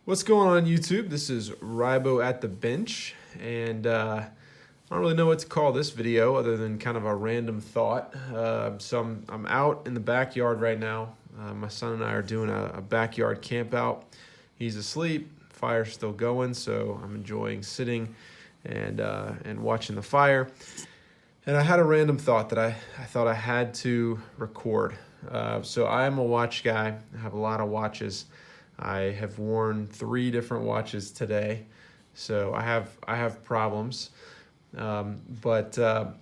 What's going on YouTube? This is Ribo at the bench, and I don't really know what to call this video other than kind of a random thought. I'm out in the backyard right now. My son and I are doing a backyard camp out. He's asleep, fire's still going, so I'm enjoying sitting and watching the fire. And I had a random thought that I thought I had to record. So I'm a watch guy. I have a lot of watches. I have worn 3 different watches today, so I have problems. But the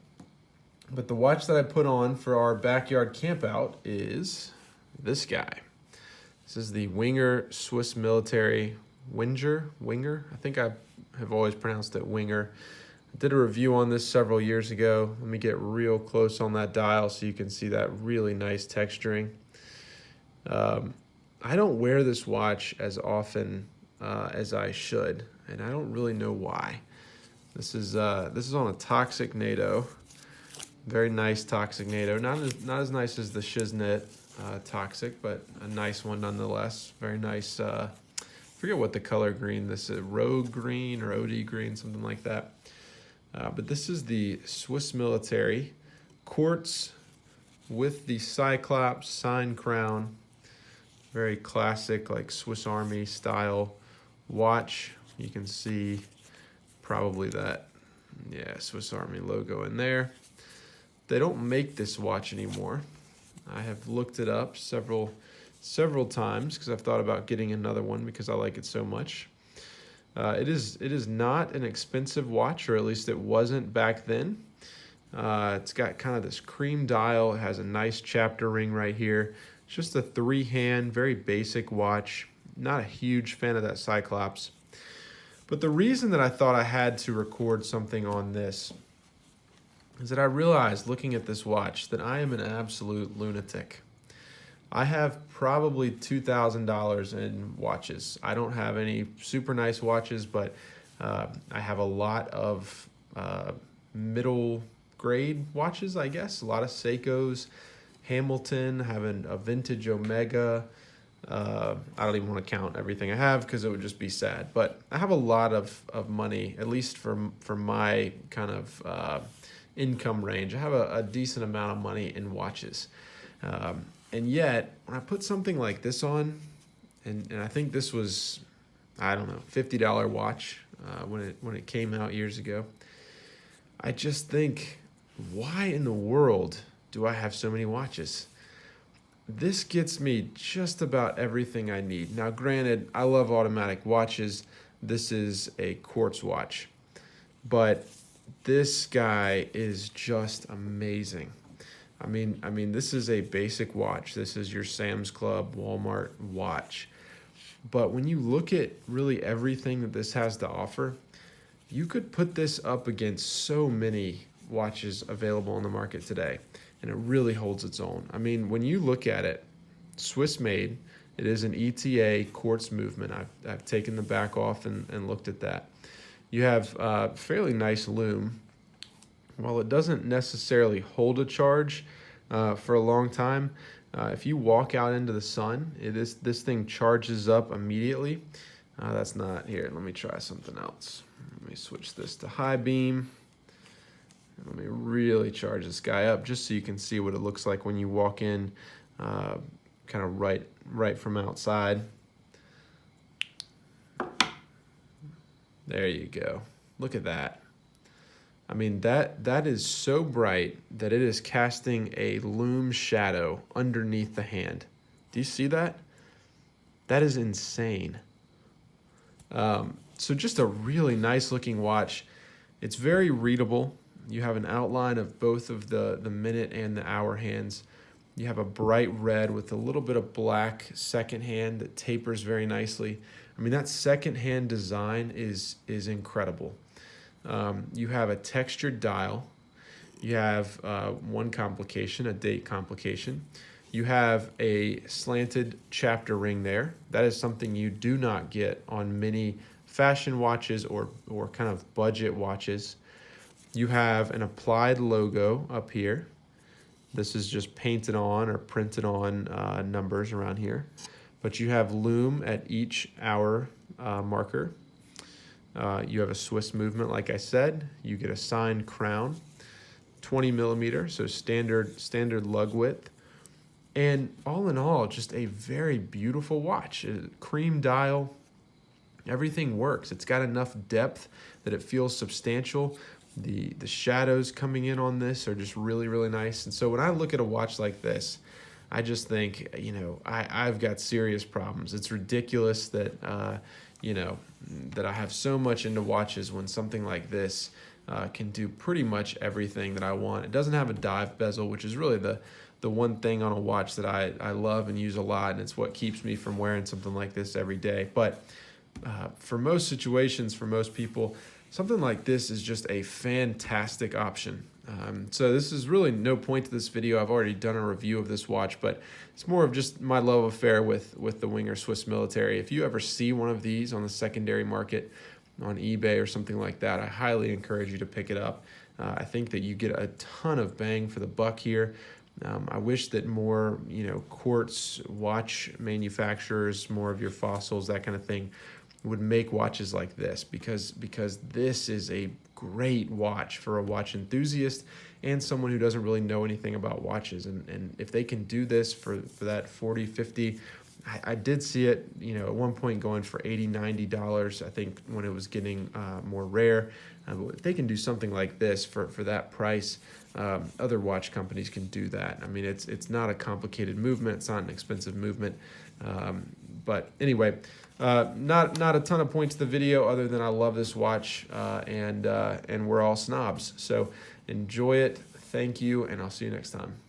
watch that I put on for our backyard camp out is this guy. This is the Wenger Swiss military Wenger. I think I have always pronounced it Wenger. I did a review on this several years ago. Let me get real close on that dial so you can see that really nice texturing. I don't wear this watch as often as I should, and I don't really know why. This is on a Toxic NATO, very nice Toxic NATO. Not as nice as the Shiznit Toxic, but a nice one nonetheless. Very nice. Forget what the color green. This is Rogue green or OD green, something like that. But this is the Swiss military quartz with the Cyclops sign crown. Very classic, like Swiss Army style watch. You can see probably that, Swiss Army logo in there. They don't make this watch anymore. I have looked it up several times because I've thought about getting another one because I like it so much. It is not an expensive watch, or at least it wasn't back then. It's got kind of this cream dial. It has a nice chapter ring right here. It's just a 3-hand, very basic watch. Not a huge fan of that Cyclops. But the reason that I thought I had to record something on this is that I realized, looking at this watch, that I am an absolute lunatic. I have probably $2,000 in watches. I don't have any super nice watches, but I have a lot of middle grade watches, I guess. A lot of Seikos. Hamilton, having a vintage Omega. I don't even want to count everything I have because it would just be sad. But I have a lot of money, at least for my kind of income range. I have a decent amount of money in watches. And yet, when I put something like this on, and I think this was, I don't know, $50 watch when it came out years ago, I just think, why in the world do I have so many watches? This gets me just about everything I need. Now, granted, I love automatic watches. This is a quartz watch, but this guy is just amazing. I mean, this is a basic watch. This is your Sam's Club, Walmart watch. But when you look at really everything that this has to offer, you could put this up against so many watches available on the market today, and it really holds its own. I mean, when you look at it, Swiss made, it is an ETA quartz movement. I've taken the back off and looked at that. You have fairly nice lume. While it doesn't necessarily hold a charge for a long time, if you walk out into the sun, this thing charges up immediately. That's not here. Let me try something else. Let me switch this to high beam. Let me really charge this guy up just so you can see what it looks like when you walk in kind of right from outside. There you go. Look at that. I mean, that is so bright that it is casting a lume shadow underneath the hand. Do you see that? That is insane. So just a really nice looking watch. It's very readable. You have an outline of both of the minute and the hour hands. You have a bright red with a little bit of black second hand that tapers very nicely. I mean, that second hand design is incredible. You have a textured dial. You have one complication, a date complication. You have a slanted chapter ring there. That is something you do not get on many fashion watches or kind of budget watches. You have an applied logo up here. This is just painted on or printed on numbers around here. But you have lume at each hour marker. You have a Swiss movement, like I said. You get a signed crown, 20 millimeter, so standard lug width. And all in all, just a very beautiful watch. Cream dial, everything works. It's got enough depth that it feels substantial. The shadows coming in on this are just really, really nice. And so when I look at a watch like this, I just think, I've got serious problems. It's ridiculous that, that I have so much into watches when something like this can do pretty much everything that I want. It doesn't have a dive bezel, which is really the one thing on a watch that I love and use a lot, and it's what keeps me from wearing something like this every day. But for most situations, for most people, something like this is just a fantastic option. So this is really no point to this video. I've already done a review of this watch, but it's more of just my love affair with the Wenger Swiss Military. If you ever see one of these on the secondary market on eBay or something like that, I highly encourage you to pick it up. I think that you get a ton of bang for the buck here. I wish that more, quartz watch manufacturers, more of your Fossils, that kind of thing, would make watches like this, because this is a great watch for a watch enthusiast and someone who doesn't really know anything about watches. And if they can do this for that 40, 50, I did see it, at one point going for $80, $90, I think, when it was getting more rare. But if they can do something like this for that price, other watch companies can do that. I mean, it's not a complicated movement. It's not an expensive movement. But anyway, not a ton of points to the video other than I love this watch, and we're all snobs. So enjoy it. Thank you, and I'll see you next time.